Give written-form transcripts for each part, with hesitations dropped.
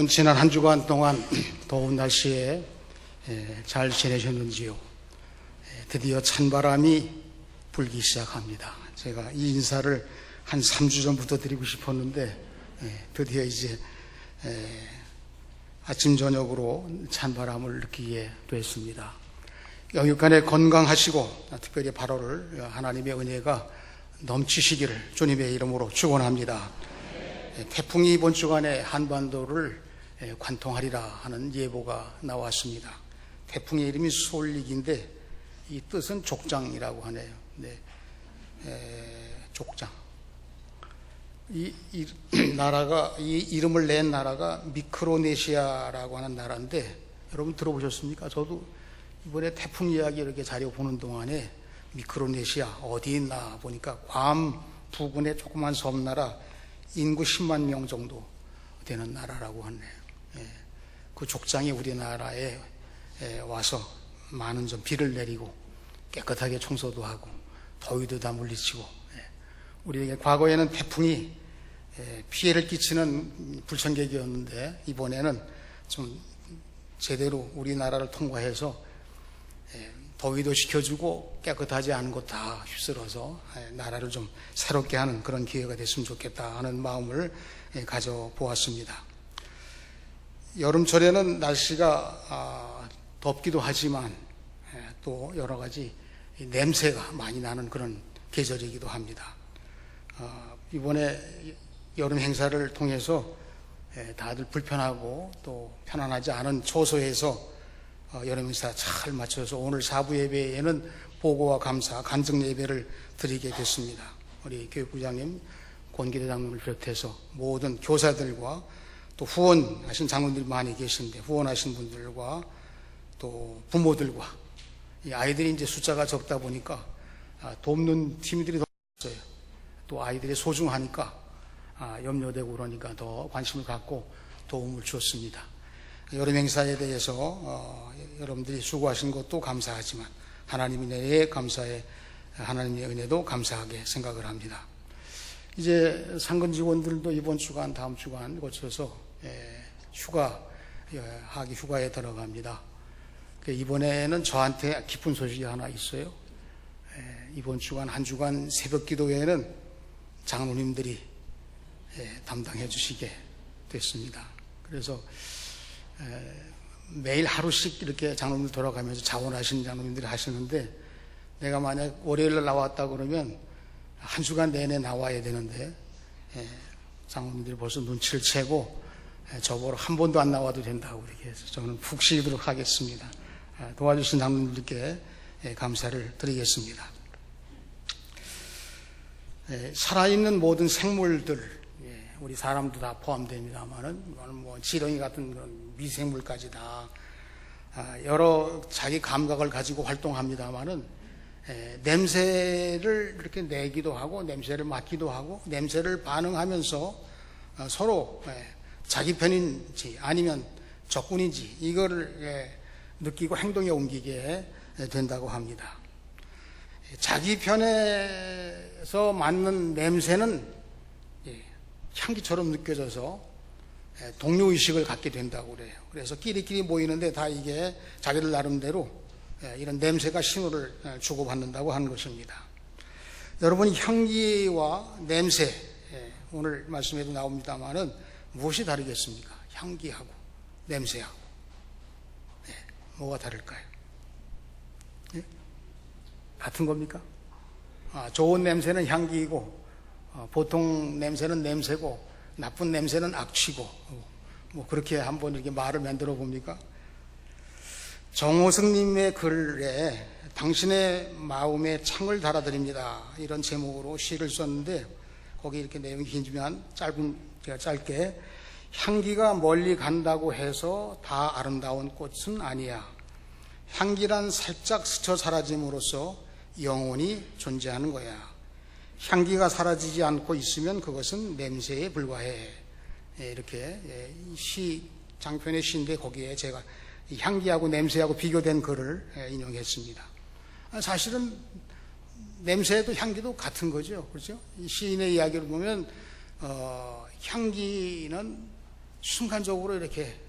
지난 한 주간 동안 더운 날씨에 잘 지내셨는지요? 드디어 찬바람이 불기 시작합니다. 제가 이 인사를 한 3주 전부터 드리고 싶었는데 드디어 이제 아침 저녁으로 찬바람을 느끼게 됐습니다. 영육간에 건강하시고 특별히 8월을 하나님의 은혜가 넘치시기를 주님의 이름으로 축원합니다. 태풍이 이번 주간에 한반도를 관통하리라 하는 예보가 나왔습니다. 태풍의 이름이 솔릭인데 이 뜻은 족장이라고 하네요. 네, 족장. 이 나라가, 이 이름을 낸 나라가 미크로네시아라고 하는 나라인데 여러분 들어보셨습니까? 저도 이번에 태풍 이야기 이렇게 자료 보는 동안에 미크로네시아 어디 있나 보니까 괌 부근의 조그만 섬나라, 인구 10만 명 정도 되는 나라라고 하네요. 그 족장이 우리나라에 와서 많은 좀 비를 내리고 깨끗하게 청소도 하고 더위도 다 물리치고, 우리에게 과거에는 태풍이 피해를 끼치는 불청객이었는데 이번에는 좀 제대로 우리나라를 통과해서 더위도 식혀주고 깨끗하지 않은 곳 다 휩쓸어서 나라를 좀 새롭게 하는 그런 기회가 됐으면 좋겠다 하는 마음을 가져보았습니다. 여름철에는 날씨가 덥기도 하지만 또 여러 가지 냄새가 많이 나는 그런 계절이기도 합니다. 이번에 여름 행사를 통해서 다들 불편하고 또 편안하지 않은 초소에서 여름 행사 잘 마쳐서 오늘 사부 예배에는 보고와 감사, 간증 예배를 드리게 됐습니다. 우리 교육부장님, 권기대 장로를 비롯해서 모든 교사들과 또 후원하신 장로들이 많이 계신데 후원하신 분들과 또 부모들과 이 아이들이 이제 숫자가 적다 보니까 돕는 팀들이 더 없어요. 또 아이들이 소중하니까 염려되고 그러니까 더 관심을 갖고 도움을 주었습니다. 여름 행사에 대해서 여러분들이 수고하신 것도 감사하지만 하나님의 은혜에 감사해, 하나님의 은혜도 감사하게 생각을 합니다. 이제 상근 직원들도 이번 주간 다음 주간 거쳐서 하기 휴가에 들어갑니다. 이번에는 저한테 기쁜 소식이 하나 있어요. 이번 주간 한 주간 새벽 기도회는 장로님들이 담당해 주시게 됐습니다. 그래서 매일 하루씩 이렇게 장로님들 돌아가면서 자원하시는 장로님들이 하시는데 내가 만약 월요일날 나왔다 그러면 한 주간 내내 나와야 되는데 장로님들이 벌써 눈치를 채고 저보러 한 번도 안 나와도 된다고 이렇게 해서 저는 푹 쉬도록 하겠습니다. 도와주신 장로님들께 감사를 드리겠습니다. 살아있는 모든 생물들, 우리 사람도 다 포함됩니다만은 뭐 지렁이 같은 그런 미생물까지 다 여러 자기 감각을 가지고 활동합니다만은 냄새를 이렇게 내기도 하고 냄새를 맡기도 하고 냄새를 반응하면서 서로 자기 편인지 아니면 적군인지 이거를 느끼고 행동에 옮기게 된다고 합니다. 자기 편에서 맡는 냄새는 향기처럼 느껴져서 동료의식을 갖게 된다고 그래요. 그래서 끼리끼리 모이는데 다 이게 자기들 나름대로 이런 냄새가 신호를 주고받는다고 하는 것입니다. 여러분, 향기와 냄새, 오늘 말씀에도 나옵니다만은 무엇이 다르겠습니까? 향기하고 냄새하고 뭐가 다를까요? 같은 겁니까? 좋은 냄새는 향기이고 보통 냄새는 냄새고 나쁜 냄새는 악취고 뭐 그렇게 한번 이렇게 말을 만들어 봅니까? 정호승님의 글에 당신의 마음에 창을 달아드립니다 이런 제목으로 시를 썼는데 거기 이렇게 내용이 길지만 제가 짧게 향기가 멀리 간다고 해서 다 아름다운 꽃은 아니야. 향기란 살짝 스쳐 사라짐으로써 영원히 존재하는 거야. 향기가 사라지지 않고 있으면 그것은 냄새에 불과해. 이렇게 장편의 시인데 거기에 제가 향기하고 냄새하고 비교된 글을 인용했습니다. 사실은 냄새도 향기도 같은 거죠. 그렇죠? 이 시인의 이야기를 보면 향기는 순간적으로 이렇게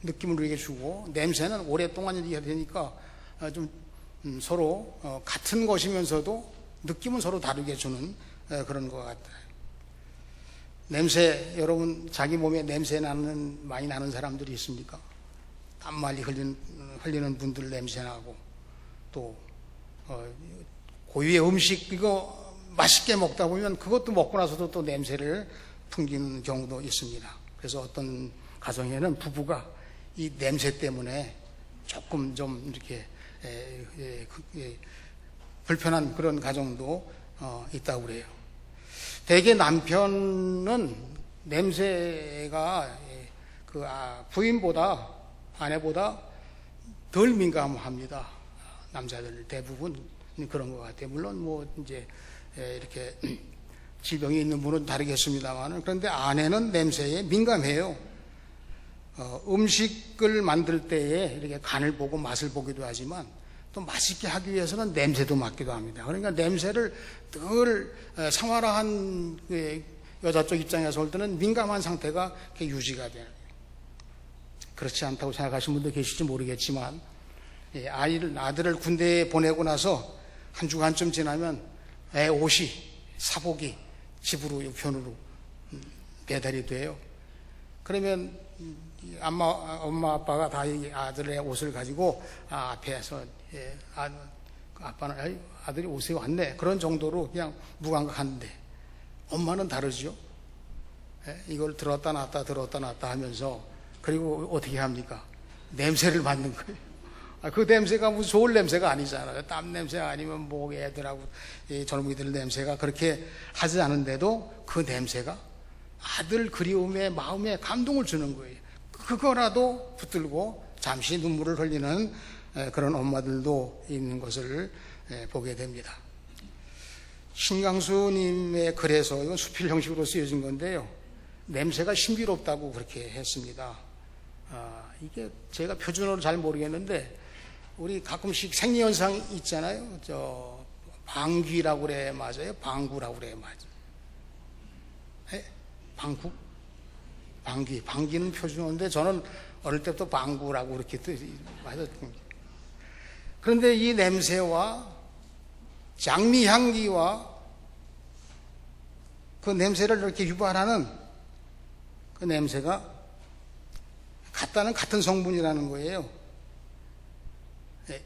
느낌을 우리에게 주고, 냄새는 오랫동안 이렇게 되니까 좀 서로 같은 것이면서도 느낌은 서로 다르게 주는 그런 것 같아요. 냄새, 여러분 자기 몸에 냄새 많이 나는 사람들이 있습니까? 땀 많이 흘리는 분들 냄새 나고, 또 고유의 음식 이거 맛있게 먹다 보면 그것도 먹고 나서도 또 냄새를 풍기는 경우도 있습니다. 그래서 어떤 가정에는 부부가 이 냄새 때문에 조금 좀 이렇게 불편한 그런 가정도 있다고 그래요. 대개 남편은 냄새가 부인보다, 아내보다 덜 민감합니다. 남자들 대부분 그런 것 같아요. 물론 뭐 이제 이렇게 질병이 있는 분은 다르겠습니다만, 그런데 아내는 냄새에 민감해요. 음식을 만들 때에 이렇게 간을 보고 맛을 보기도 하지만 또 맛있게 하기 위해서는 냄새도 맡기도 합니다. 그러니까 냄새를 늘 생활화한 여자 쪽 입장에서 볼 때는 민감한 상태가 유지가 돼요. 그렇지 않다고 생각하시는 분도 계실지 모르겠지만, 아들을 군대에 보내고 나서 한 주간쯤 지나면 애 옷이, 사복이 집으로 우편으로 배달이 돼요. 그러면 엄마 아빠가 다 아들의 옷을 가지고 앞에서 아빠는 아들이 옷이 왔네, 그런 정도로 그냥 무감각한데, 엄마는 다르죠. 이걸 들었다 놨다 하면서, 그리고 어떻게 합니까? 냄새를 맡는 거예요. 그 냄새가 무슨 좋은 냄새가 아니잖아요. 땀 냄새 아니면 뭐 애들하고 젊은이들 냄새가 그렇게 하지 않은데도 그 냄새가 아들 그리움에 마음에 감동을 주는 거예요. 그거라도 붙들고 잠시 눈물을 흘리는 그런 엄마들도 있는 것을 보게 됩니다. 신강수님의 글에서, 이건 수필 형식으로 쓰여진 건데요, 냄새가 신비롭다고 그렇게 했습니다. 이게 제가 표준어를 잘 모르겠는데, 우리 가끔씩 생리현상 있잖아요. 방귀라고 그래, 맞아요? 방구라고 그래, 맞아요? 방구? 방귀는 표준어인데 저는 어릴 때부터 방구라고 그렇게 맞았습니다. 그런데 이 냄새와 장미 향기와 그 냄새를 이렇게 유발하는 그 냄새가 같은 성분이라는 거예요.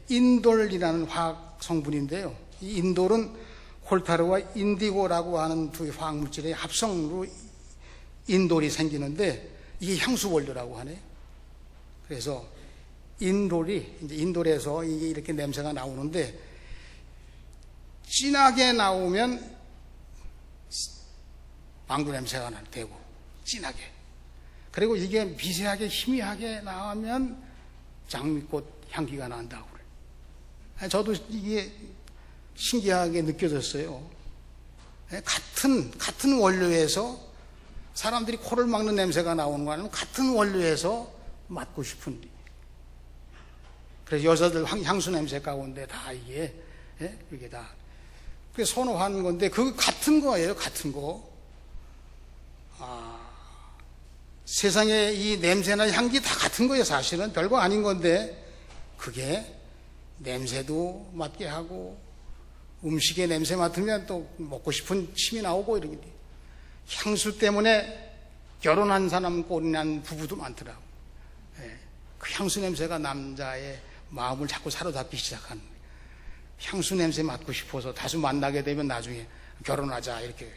인돌이라는 화학 성분인데요, 이 인돌은 콜타르와 인디고라고 하는 두 화학 물질의 합성으로 인돌이 생기는데, 이게 향수 원료라고 하네요. 그래서 인돌에서 이게 이렇게 냄새가 나오는데, 진하게 나오면 방구 냄새가 되고, 진하게. 그리고 이게 미세하게 희미하게 나오면 장미꽃 향기가 난다고 그래요. 저도 이게 신기하게 느껴졌어요. 같은 원료에서 사람들이 코를 막는 냄새가 나오는 거 아니면 같은 원료에서 맡고 싶은. 그래서 여자들 향수 냄새 가운데 다 이게 다 선호하는 건데, 그거 같은 거예요, 같은 거. 세상에 이 냄새나 향기 다 같은 거예요. 사실은 별거 아닌 건데, 그게 냄새도 맡게 하고, 음식에 냄새 맡으면 또 먹고 싶은 침이 나오고, 이렇게 향수 때문에 결혼한 사람, 꼴난 부부도 많더라고요. 그 향수 냄새가 남자의 마음을 자꾸 사로잡기 시작하는 거예요. 향수 냄새 맡고 싶어서 다시 만나게 되면 나중에 결혼하자, 이렇게.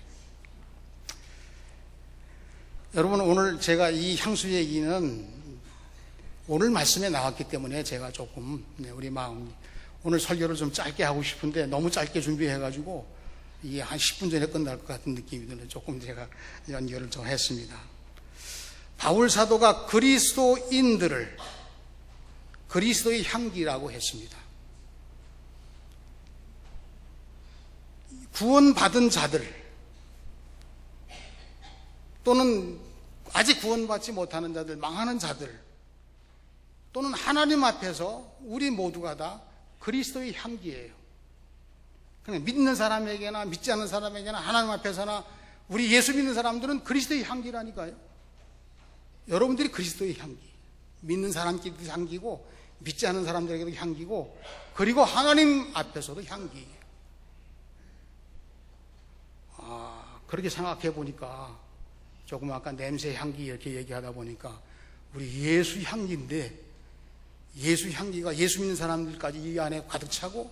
여러분, 오늘 제가 이 향수 얘기는 오늘 말씀에 나왔기 때문에 제가 조금 우리 마음, 오늘 설교를 좀 짧게 하고 싶은데 너무 짧게 준비해가지고 이게 한 10분 전에 끝날 것 같은 느낌이 드는, 조금 제가 연결을 좀 했습니다. 바울 사도가 그리스도인들을 그리스도의 향기라고 했습니다. 구원받은 자들, 또는 아직 구원받지 못하는 자들, 망하는 자들, 또는 하나님 앞에서 우리 모두가 다 그리스도의 향기예요. 그냥 믿는 사람에게나 믿지 않는 사람에게나 하나님 앞에서나 우리 예수 믿는 사람들은 그리스도의 향기라니까요. 여러분들이 그리스도의 향기, 믿는 사람끼리도 향기고 믿지 않는 사람들에게도 향기고 그리고 하나님 앞에서도 향기예요. 그렇게 생각해 보니까 조금 아까 냄새 향기 이렇게 얘기하다 보니까 우리 예수 향기인데 예수 향기가 예수 믿는 사람들까지 이 안에 가득 차고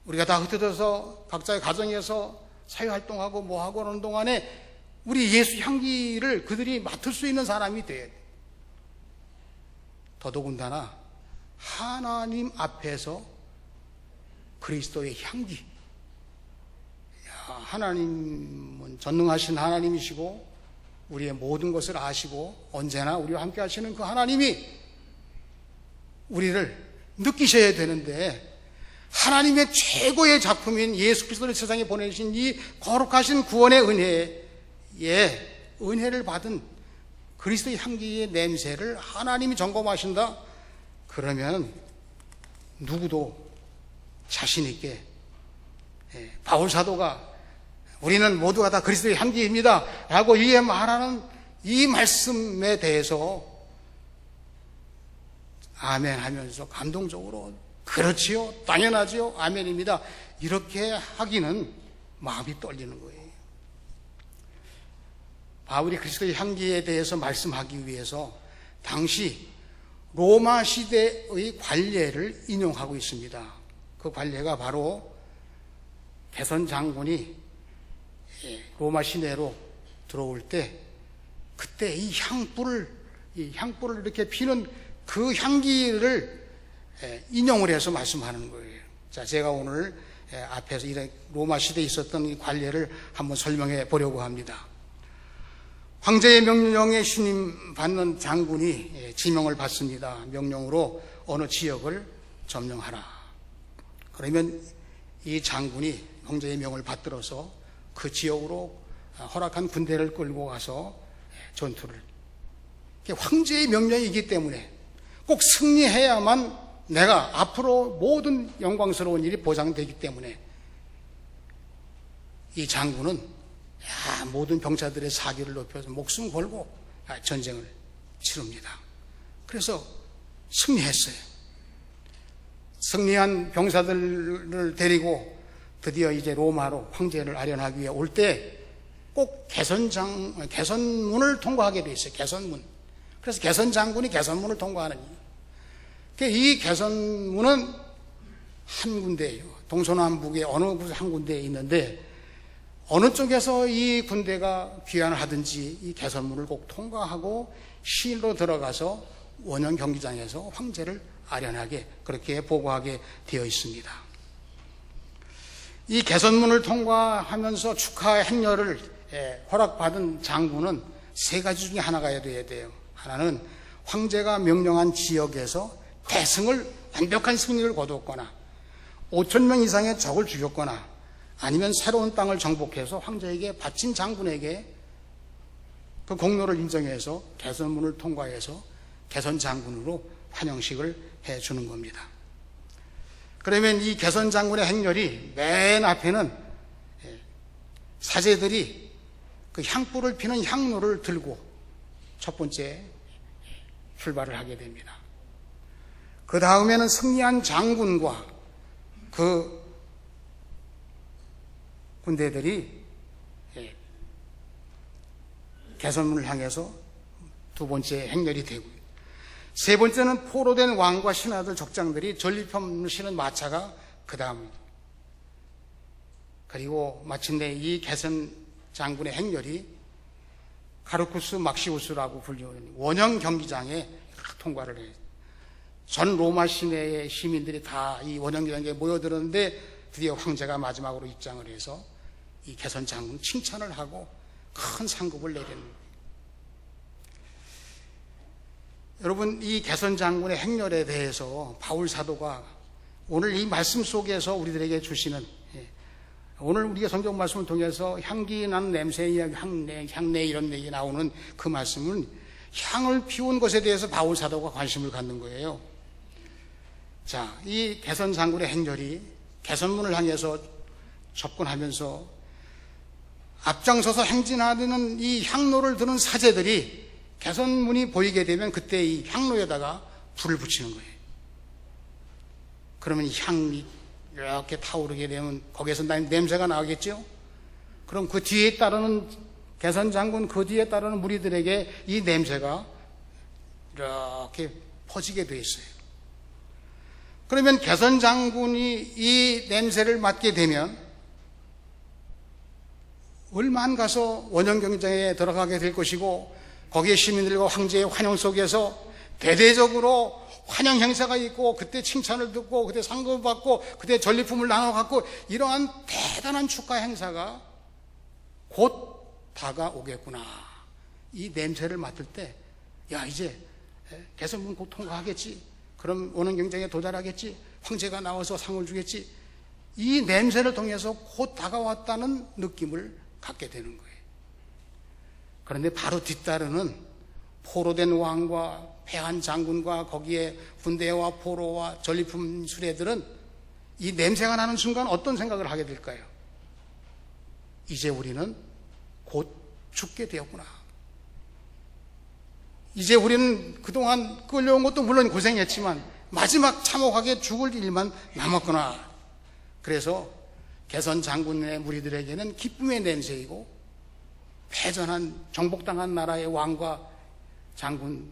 우리가 다 흩어져서 각자의 가정에서 사회활동하고 뭐하고 하는 동안에 우리 예수 향기를 그들이 맡을 수 있는 사람이 돼야 돼. 더더군다나 하나님 앞에서 그리스도의 향기. 하나님은 전능하신 하나님이시고 우리의 모든 것을 아시고 언제나 우리와 함께 하시는 그 하나님이 우리를 느끼셔야 되는데 하나님의 최고의 작품인 예수 그리스도를 세상에 보내신 이 거룩하신 구원의 은혜를 받은 그리스도의 향기의 냄새를 하나님이 점검하신다? 그러면 누구도 자신 있게 바울 사도가 우리는 모두가 다 그리스도의 향기입니다 라고 이에 말하는 이 말씀에 대해서 아멘 하면서 감동적으로 그렇지요, 당연하지요, 아멘입니다 이렇게 하기는 마음이 떨리는 거예요. 바울이 그리스도의 향기에 대해서 말씀하기 위해서 당시 로마 시대의 관례를 인용하고 있습니다. 그 관례가 바로 개선 장군이 로마 시내로 들어올 때 그때 이 향불을 이렇게 피는 그 향기를 인용을 해서 말씀하는 거예요. 자, 제가 오늘 앞에서 이런 로마 시대에 있었던 이 관례를 한번 설명해 보려고 합니다. 황제의 명령에 신임 받는 장군이 지명을 받습니다. 명령으로 어느 지역을 점령하라. 그러면 이 장군이 황제의 명을 받들어서 그 지역으로 허락한 군대를 끌고 가서 전투를. 황제의 명령이기 때문에 꼭 승리해야만 내가 앞으로 모든 영광스러운 일이 보장되기 때문에 이 장군은 모든 병사들의 사기를 높여서 목숨 걸고 전쟁을 치릅니다. 그래서 승리했어요. 승리한 병사들을 데리고 드디어 이제 로마로 황제를 아련하기 위해 올 때 꼭 개선문을 통과하게 돼 있어요. 개선문. 그래서 개선 장군이 개선문을 통과하는 이유. 이 개선문은 한 군데예요. 동서남북에 어느 한 군데에 있는데 어느 쪽에서 이 군대가 귀환을 하든지 이 개선문을 꼭 통과하고 시일로 들어가서 원형 경기장에서 황제를 아련하게 그렇게 보고하게 되어 있습니다. 이 개선문을 통과하면서 축하 행렬을 허락받은 장군은 세 가지 중에 하나가 돼야 돼요. 하나는 황제가 명령한 지역에서 대승을 완벽한 승리를 거두었거나 5,000명 이상의 적을 죽였거나 아니면 새로운 땅을 정복해서 황제에게 바친 장군에게 그 공로를 인정해서 개선문을 통과해서 개선 장군으로 환영식을 해주는 겁니다. 그러면 이 개선 장군의 행렬이 맨 앞에는 사제들이 그 향불을 피는 향로를 들고 첫 번째 출발을 하게 됩니다. 그 다음에는 승리한 장군과 그 군대들이 개선문을 향해서 두 번째 행렬이 되고요. 세 번째는 포로된 왕과 신하들 적장들이 전리품을 실은 마차가 그 다음입니다. 그리고 마침내 이 개선 장군의 행렬이 카르쿠스 막시우스라고 불리는 원형 경기장에 통과를 해요. 전 로마 시내의 시민들이 다 이 원형 경기장에 모여들었는데 드디어 황제가 마지막으로 입장을 해서 이 개선 장군 칭찬을 하고 큰 상급을 내리는 거예요. 여러분, 이 개선 장군의 행렬에 대해서 바울 사도가 오늘 이 말씀 속에서 우리들에게 주시는 오늘 우리가 성경 말씀을 통해서 향기 나는 냄새, 향내 이런 얘기 나오는 그 말씀은 향을 피운 것에 대해서 바울 사도가 관심을 갖는 거예요. 자, 이 개선 장군의 행렬이 개선문을 향해서 접근하면서 앞장서서 행진하는 이 향로를 드는 사제들이 개선문이 보이게 되면 그때 이 향로에다가 불을 붙이는 거예요. 그러면 향이 이렇게 타오르게 되면 거기에서 냄새가 나겠죠? 그럼 그 뒤에 따르는 개선장군, 그 뒤에 따르는 무리들에게 이 냄새가 이렇게 퍼지게 돼 있어요. 그러면 개선장군이 이 냄새를 맡게 되면 얼마 안 가서 원형경장에 들어가게 될 것이고, 거기에 시민들과 황제의 환영 속에서 대대적으로 환영 행사가 있고, 그때 칭찬을 듣고, 그때 상금을 받고, 그때 전리품을 나눠 갖고, 이러한 대단한 축하 행사가 곧 다가오겠구나. 이 냄새를 맡을 때, 야, 이제 개선문 곧 통과하겠지. 그럼 원형경장에 도달하겠지. 황제가 나와서 상을 주겠지. 이 냄새를 통해서 곧 다가왔다는 느낌을 갖게 되는 거예요. 그런데 바로 뒤따르는 포로된 왕과 패한 장군과 거기에 군대와 포로와 전리품 수레들은 이 냄새가 나는 순간 어떤 생각을 하게 될까요? 이제 우리는 곧 죽게 되었구나. 이제 우리는 그동안 끌려온 것도 물론 고생했지만 마지막 참혹하게 죽을 일만 남았구나. 그래서 개선 장군의 무리들에게는 기쁨의 냄새이고, 패전한 정복당한 나라의 왕과 장군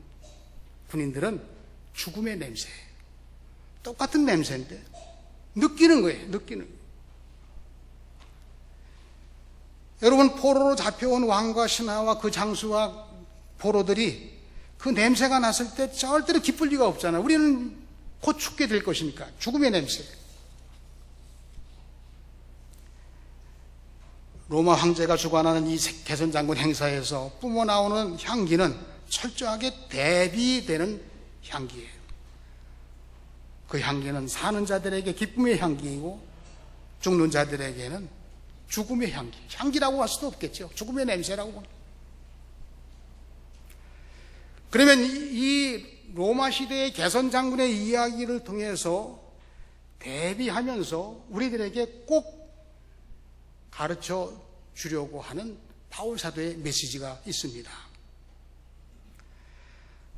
군인들은 죽음의 냄새. 똑같은 냄새인데 느끼는 거예요. 느끼는 거예요. 여러분, 포로로 잡혀온 왕과 신하와 그 장수와 포로들이 그 냄새가 났을 때 절대로 기쁠 리가 없잖아요. 우리는 곧 죽게 될 것이니까. 죽음의 냄새. 로마 황제가 주관하는 이 개선장군 행사에서 뿜어나오는 향기는 철저하게 대비되는 향기예요. 그 향기는 사는 자들에게 기쁨의 향기이고, 죽는 자들에게는 죽음의 향기. 향기라고 할 수도 없겠죠. 죽음의 냄새라고. 그러면 이 로마 시대의 개선장군의 이야기를 통해서 대비하면서 우리들에게 꼭 가르쳐 주려고 하는 바울 사도의 메시지가 있습니다.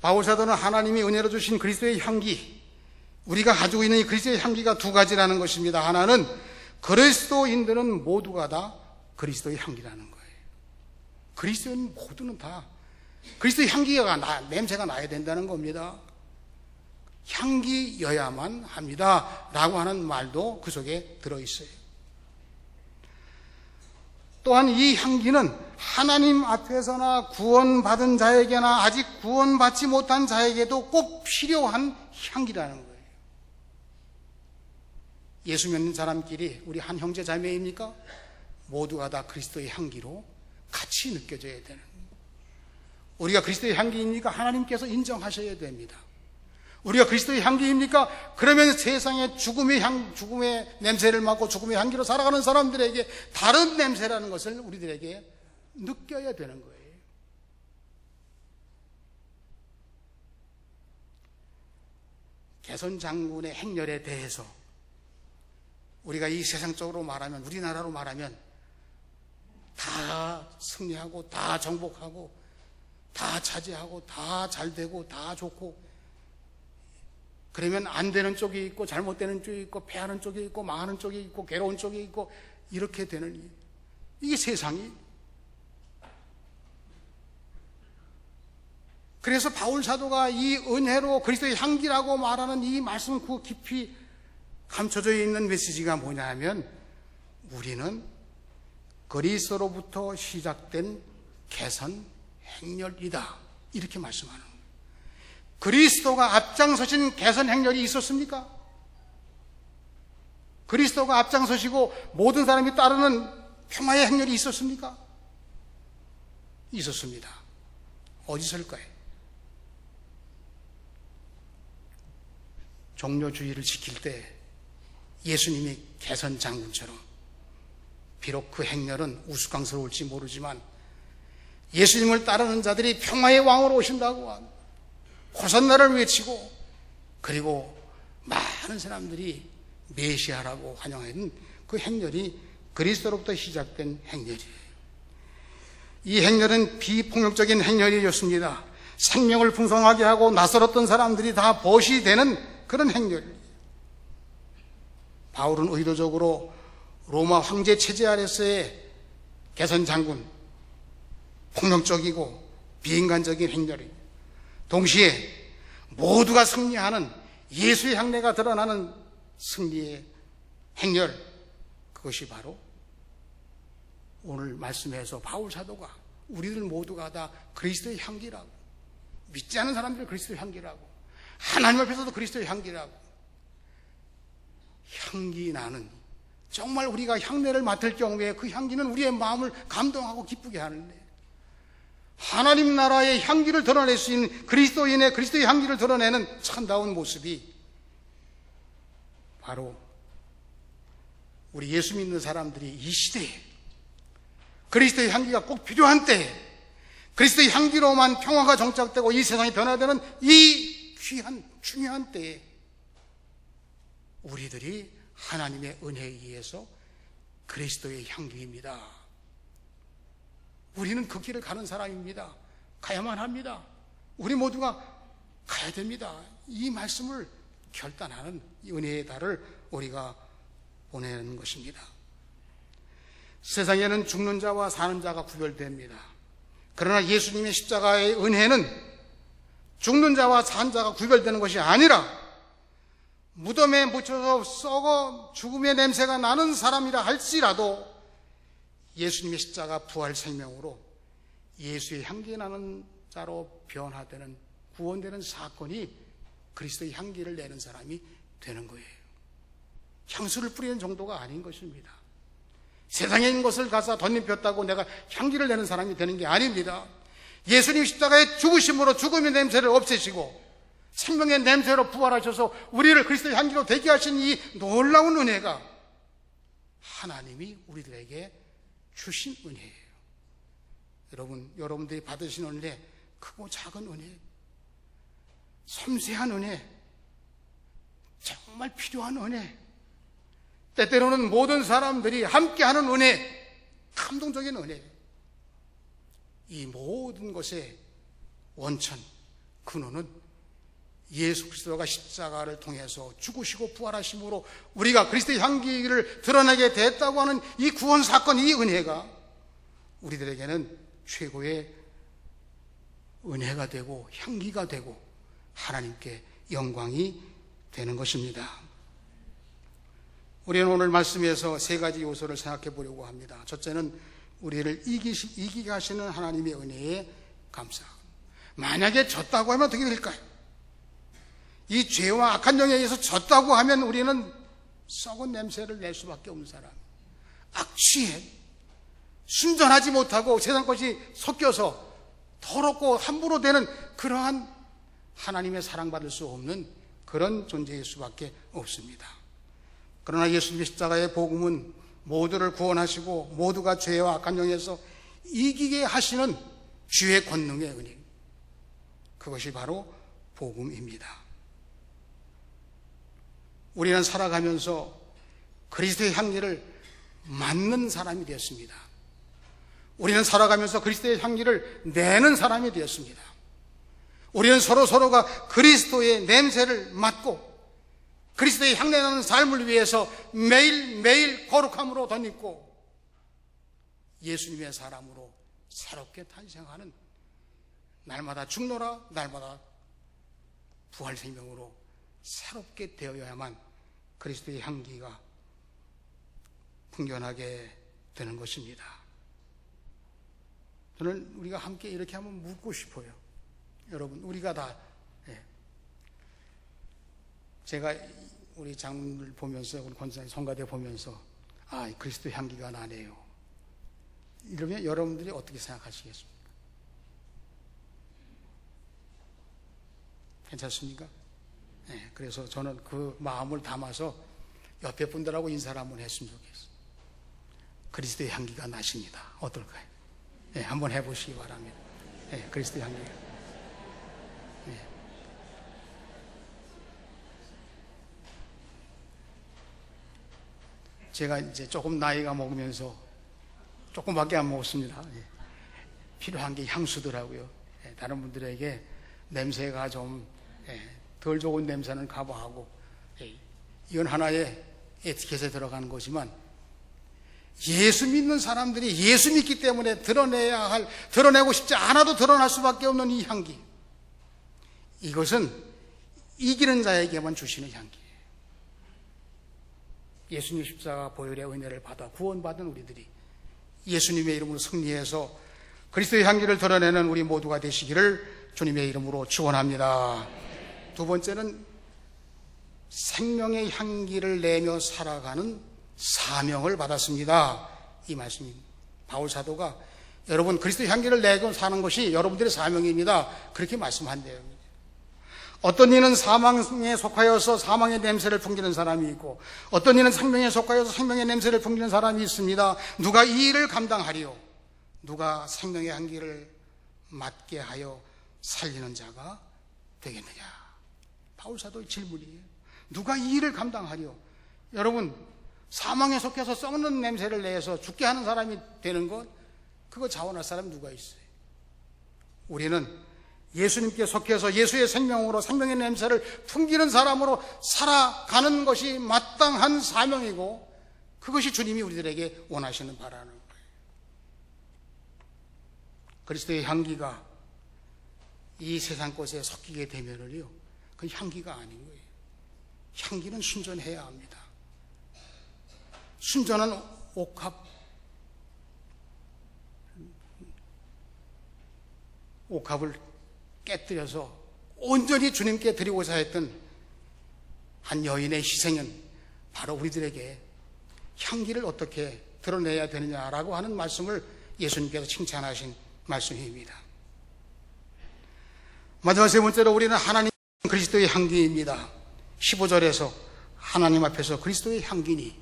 바울 사도는 하나님이 은혜로 주신 그리스도의 향기, 우리가 가지고 있는 이 그리스도의 향기가 두 가지라는 것입니다. 하나는 그리스도인들은 모두가 다 그리스도의 향기라는 거예요. 그리스도인 모두는 다 그리스도의 향기가 냄새가 나야 된다는 겁니다. 향기여야만 합니다 라고 하는 말도 그 속에 들어있어요. 또한 이 향기는 하나님 앞에서나 구원받은 자에게나 아직 구원받지 못한 자에게도 꼭 필요한 향기라는 거예요. 예수 믿는 사람끼리 우리 한 형제 자매입니까? 모두가 다 그리스도의 향기로 같이 느껴져야 되는 거예요. 우리가 그리스도의 향기입니까? 하나님께서 인정하셔야 됩니다. 우리가 그리스도의 향기입니까? 그러면 세상에 죽음의 냄새를 맡고 죽음의 향기로 살아가는 사람들에게 다른 냄새라는 것을 우리들에게 느껴야 되는 거예요. 개선 장군의 행렬에 대해서 우리가 이 세상적으로 말하면, 우리나라로 말하면 다 승리하고 다 정복하고 다 차지하고 다 잘되고 다 좋고, 그러면 안 되는 쪽이 있고 잘못되는 쪽이 있고 패하는 쪽이 있고 망하는 쪽이 있고 괴로운 쪽이 있고, 이렇게 되는, 이게 세상이. 그래서 바울 사도가 이 은혜로 그리스도의 향기라고 말하는 이 말씀 그 깊이 감춰져 있는 메시지가 뭐냐 하면, 우리는 그리스도로부터 시작된 개선 행렬이다, 이렇게 말씀하는 거예요. 그리스도가 앞장서신 개선 행렬이 있었습니까? 그리스도가 앞장서시고 모든 사람이 따르는 평화의 행렬이 있었습니까? 있었습니다. 어디서일까요? 종료주의를 지킬 때 예수님이 개선 장군처럼, 비록 그 행렬은 우스꽝스러울지 모르지만 예수님을 따르는 자들이 평화의 왕으로 오신다고 호산나를 외치고, 그리고 많은 사람들이 메시아라고 환영하는 그 행렬이 그리스도로부터 시작된 행렬이에요. 이 행렬은 비폭력적인 행렬이었습니다. 생명을 풍성하게 하고 낯설었던 사람들이 다 벗이 되는 그런 행렬. 바울은 의도적으로 로마 황제 체제 아래서의 개선 장군, 폭력적이고 비인간적인 행렬이 동시에 모두가 승리하는 예수의 향례가 드러나는 승리의 행렬, 그것이 바로 오늘 말씀에서 바울 사도가 우리들 모두가 다 그리스도의 향기라고, 믿지 않은 사람들은 그리스도의 향기라고, 하나님 앞에서도 그리스도의 향기라고, 향기 나는, 정말 우리가 향내를 맡을 경우에 그 향기는 우리의 마음을 감동하고 기쁘게 하는데, 하나님 나라의 향기를 드러낼 수 있는 그리스도인의 그리스도의 향기를 드러내는 참다운 모습이 바로 우리 예수 믿는 사람들이 이 시대에 그리스도의 향기가 꼭 필요한 때에, 그리스도의 향기로만 평화가 정착되고 이 세상이 변화되는 이 귀한 중요한 때에 우리들이 하나님의 은혜에 의해서 그리스도의 향기입니다. 우리는 그 길을 가는 사람입니다. 가야만 합니다. 우리 모두가 가야 됩니다. 이 말씀을 결단하는 은혜의 달을 우리가 보내는 것입니다. 세상에는 죽는 자와 사는 자가 구별됩니다. 그러나 예수님의 십자가의 은혜는 죽는 자와 사는 자가 구별되는 것이 아니라 무덤에 묻혀서 썩어 죽음의 냄새가 나는 사람이라 할지라도 예수님의 십자가 부활 생명으로 예수의 향기 나는 자로 변화되는, 구원되는 사건이 그리스도의 향기를 내는 사람이 되는 거예요. 향수를 뿌리는 정도가 아닌 것입니다. 세상에 있는 것을 가서 덧입혔다고 내가 향기를 내는 사람이 되는 게 아닙니다. 예수님 십자가의 죽으심으로 죽음의 냄새를 없애시고 생명의 냄새로 부활하셔서 우리를 그리스도의 향기로 되게 하신 이 놀라운 은혜가 하나님이 우리들에게 주신 은혜예요. 여러분들이 받으신 은혜, 크고 작은 은혜, 섬세한 은혜, 정말 필요한 은혜, 때때로는 모든 사람들이 함께하는 은혜, 감동적인 은혜, 이 모든 것의 원천, 근원은 예수 그리스도가 십자가를 통해서 죽으시고 부활하심으로 우리가 그리스도의 향기를 드러내게 됐다고 하는 이 구원 사건, 이 은혜가 우리들에게는 최고의 은혜가 되고 향기가 되고 하나님께 영광이 되는 것입니다. 우리는 오늘 말씀에서 세 가지 요소를 생각해 보려고 합니다. 첫째는 우리를 이기게 하시는 하나님의 은혜에 감사. 만약에 졌다고 하면 어떻게 될까요? 이 죄와 악한 영에 의해서 졌다고 하면 우리는 썩은 냄새를 낼 수밖에 없는 사람, 악취에 순전하지 못하고 세상 것이 섞여서 더럽고 함부로 되는 그러한 하나님의 사랑받을 수 없는 그런 존재일 수밖에 없습니다. 그러나 예수님의 십자가의 복음은 모두를 구원하시고 모두가 죄와 악한 영에서 이기게 하시는 주의 권능의 은혜, 그것이 바로 복음입니다. 우리는 살아가면서 그리스도의 향기를 맡는 사람이 되었습니다. 우리는 살아가면서 그리스도의 향기를 내는 사람이 되었습니다. 우리는 서로가 그리스도의 냄새를 맡고 그리스도의 향내나는 삶을 위해서 매일매일 거룩함으로 덧입고 예수님의 사람으로 새롭게 탄생하는, 날마다 죽노라 날마다 부활 생명으로 새롭게 되어야만 그리스도의 향기가 풍겨나게 되는 것입니다. 저는 우리가 함께 이렇게 한번 묻고 싶어요. 여러분, 우리가 다, 제가 우리 장로를 보면서, 우리 권사님 성가대 보면서, 그리스도 향기가 나네요. 이러면 여러분들이 어떻게 생각하시겠습니까? 괜찮습니까? 그래서 저는 그 마음을 담아서 옆에 분들하고 인사를 한번 했으면 좋겠어요. 그리스도의 향기가 나십니다. 어떨까요? 한번 해보시기 바랍니다. 그리스도의 향기가. 제가 이제 조금 나이가 먹으면서 조금밖에 안 먹었습니다. 필요한 게 향수더라고요. 다른 분들에게 냄새가 좀 덜 좋은 냄새는 가부하고, 이건 하나의 에티켓에 들어가는 거지만, 예수 믿는 사람들이 예수 믿기 때문에 드러내고 싶지 않아도 드러날 수밖에 없는 이 향기, 이것은 이기는 자에게만 주시는 향기예요. 예수님 십자가 보혈의 은혜를 받아 구원받은 우리들이 예수님의 이름으로 승리해서 그리스도의 향기를 드러내는 우리 모두가 되시기를 주님의 이름으로 축원합니다. 두 번째는 생명의 향기를 내며 살아가는 사명을 받았습니다. 이 말씀입니다. 바울 사도가 여러분 그리스도의 향기를 내고 사는 것이 여러분들의 사명입니다. 그렇게 말씀한대요. 어떤 이는 사망에 속하여서 사망의 냄새를 풍기는 사람이 있고, 어떤 이는 생명에 속하여서 생명의 냄새를 풍기는 사람이 있습니다. 누가 이 일을 감당하리요? 누가 생명의 향기를 맡게 하여 살리는 자가 되겠느냐? 바울 사도의 질문이에요. 누가 이 일을 감당하리요? 여러분, 사망에 속해서 썩는 냄새를 내서 죽게 하는 사람이 되는 것, 그거 자원할 사람이 누가 있어요? 우리는 예수님께 속해서 예수의 생명으로 생명의 냄새를 풍기는 사람으로 살아가는 것이 마땅한 사명이고, 그것이 주님이 우리들에게 원하시는 바라는 거예요. 그리스도의 향기가 이 세상 곳에 섞이게 되면은요, 그 향기가 아닌 거예요. 향기는 순전해야 합니다. 순전한 옥합을 깨뜨려서 온전히 주님께 드리고자 했던 한 여인의 희생은 바로 우리들에게 향기를 어떻게 드러내야 되느냐라고 하는 말씀을 예수님께서 칭찬하신 말씀입니다. 마지막 세 번째로 우리는 하나님 그리스도의 향기입니다. 15절에서 하나님 앞에서 그리스도의 향기니,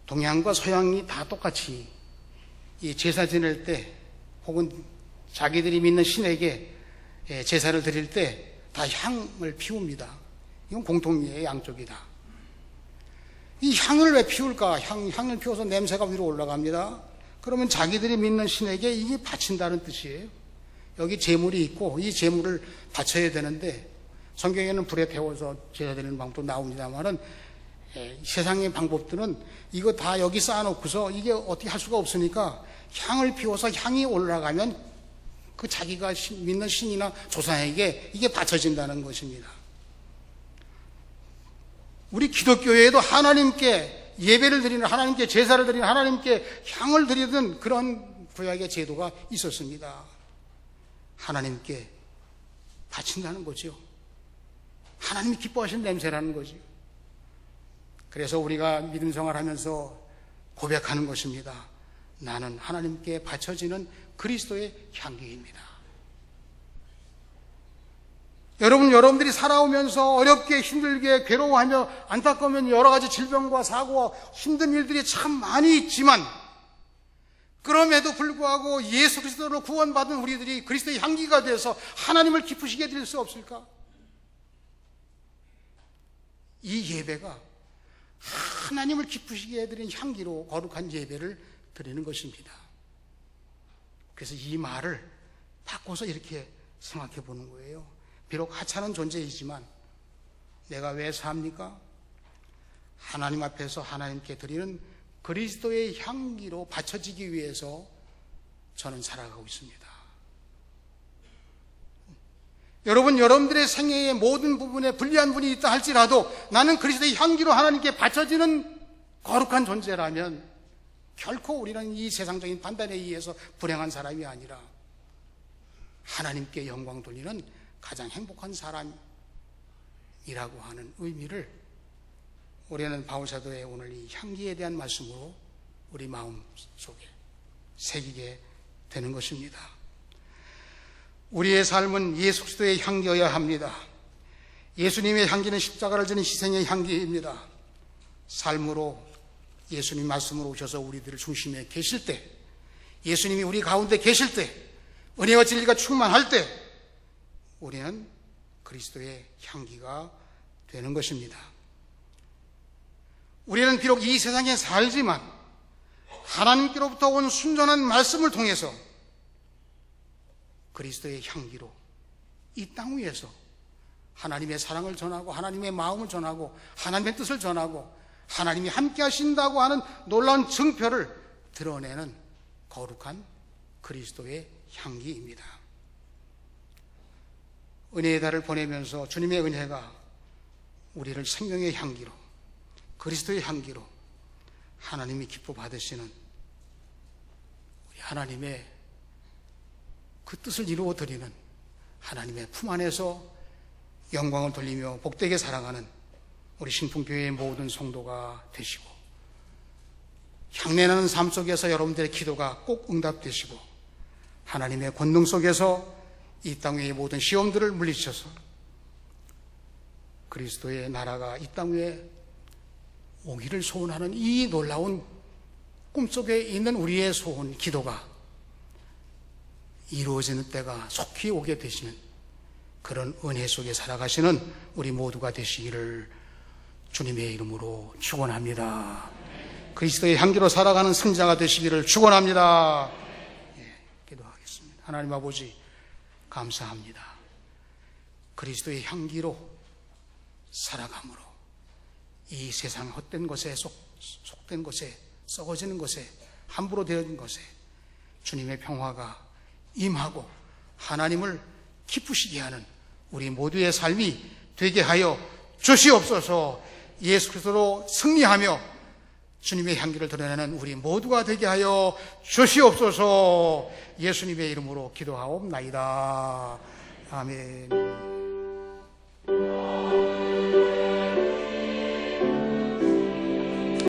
동양과 서양이 다 똑같이 이 제사 지낼 때 혹은 자기들이 믿는 신에게 제사를 드릴 때 다 향을 피웁니다. 이건 공통이에요. 양쪽이 다. 이 향을 왜 피울까? 향을 피워서 냄새가 위로 올라갑니다. 그러면 자기들이 믿는 신에게 이게 바친다는 뜻이에요. 여기 제물이 있고 이 제물을 바쳐야 되는데, 성경에는 불에 태워서 제사 드리는 방법도 나옵니다만은 세상의 방법들은 이거 다 여기 쌓아놓고서 이게 어떻게 할 수가 없으니까 향을 피워서 향이 올라가면 그 자기가 믿는 신이나 조상에게 이게 바쳐진다는 것입니다. 우리 기독교회에도 하나님께 예배를 드리는, 하나님께 제사를 드리는, 하나님께 향을 드리는 그런 구약의 제도가 있었습니다. 하나님께 바친다는 거죠. 하나님이 기뻐하시는 냄새라는 거죠. 그래서 우리가 믿음 생활하면서 고백하는 것입니다. 나는 하나님께 바쳐지는 그리스도의 향기입니다. 여러분들이 살아오면서 어렵게 힘들게 괴로워하며 안타까우면 여러 가지 질병과 사고와 힘든 일들이 참 많이 있지만, 그럼에도 불구하고 예수 그리스도로 구원받은 우리들이 그리스도의 향기가 돼서 하나님을 기쁘시게 해드릴 수 없을까? 이 예배가 하나님을 기쁘시게 해드린 향기로 거룩한 예배를 드리는 것입니다. 그래서 이 말을 바꿔서 이렇게 생각해 보는 거예요. 비록 하찮은 존재이지만 내가 왜 삽니까? 하나님 앞에서 하나님께 드리는 그리스도의 향기로 바쳐지기 위해서 저는 살아가고 있습니다. 여러분들의 생애의 모든 부분에 불리한 분이 있다 할지라도 나는 그리스도의 향기로 하나님께 바쳐지는 거룩한 존재라면 결코 우리는 이 세상적인 판단에 의해서 불행한 사람이 아니라 하나님께 영광 돌리는 가장 행복한 사람이라고 하는 의미를 우리는 바울사도의 오늘 이 향기에 대한 말씀으로 우리 마음 속에 새기게 되는 것입니다. 우리의 삶은 예수 그리스도의 향기여야 합니다. 예수님의 향기는 십자가를 지는 희생의 향기입니다. 삶으로 예수님 말씀으로 오셔서 우리들을 중심에 계실 때, 예수님이 우리 가운데 계실 때, 은혜와 진리가 충만할 때 우리는 그리스도의 향기가 되는 것입니다. 우리는 비록 이 세상에 살지만 하나님께로부터 온 순전한 말씀을 통해서 그리스도의 향기로 이 땅 위에서 하나님의 사랑을 전하고 하나님의 마음을 전하고 하나님의 뜻을 전하고 하나님이 함께 하신다고 하는 놀라운 증표를 드러내는 거룩한 그리스도의 향기입니다. 은혜의 달을 보내면서 주님의 은혜가 우리를 생명의 향기로, 그리스도의 향기로 하나님이 기뻐 받으시는 우리 하나님의 그 뜻을 이루어 드리는 하나님의 품 안에서 영광을 돌리며 복되게 살아가는 우리 신풍교회의 모든 성도가 되시고, 향내나는 삶 속에서 여러분들의 기도가 꼭 응답되시고, 하나님의 권능 속에서 이 땅 위의 모든 시험들을 물리쳐서 그리스도의 나라가 이 땅 위에 오기를 소원하는 이 놀라운 꿈속에 있는 우리의 소원, 기도가 이루어지는 때가 속히 오게 되시는 그런 은혜 속에 살아가시는 우리 모두가 되시기를 주님의 이름으로 축원합니다. 그리스도의 향기로 살아가는 승자가 되시기를 축원합니다. 기도하겠습니다. 하나님 아버지, 감사합니다. 그리스도의 향기로 살아감으로 이 세상 헛된 것에 속된 것에 썩어지는 것에 함부로 되어진 것에 주님의 평화가 임하고 하나님을 기쁘시게 하는 우리 모두의 삶이 되게 하여 주시옵소서. 예수 그리스도로 승리하며 주님의 향기를 드러내는 우리 모두가 되게 하여 주시옵소서. 예수님의 이름으로 기도하옵나이다. 아멘.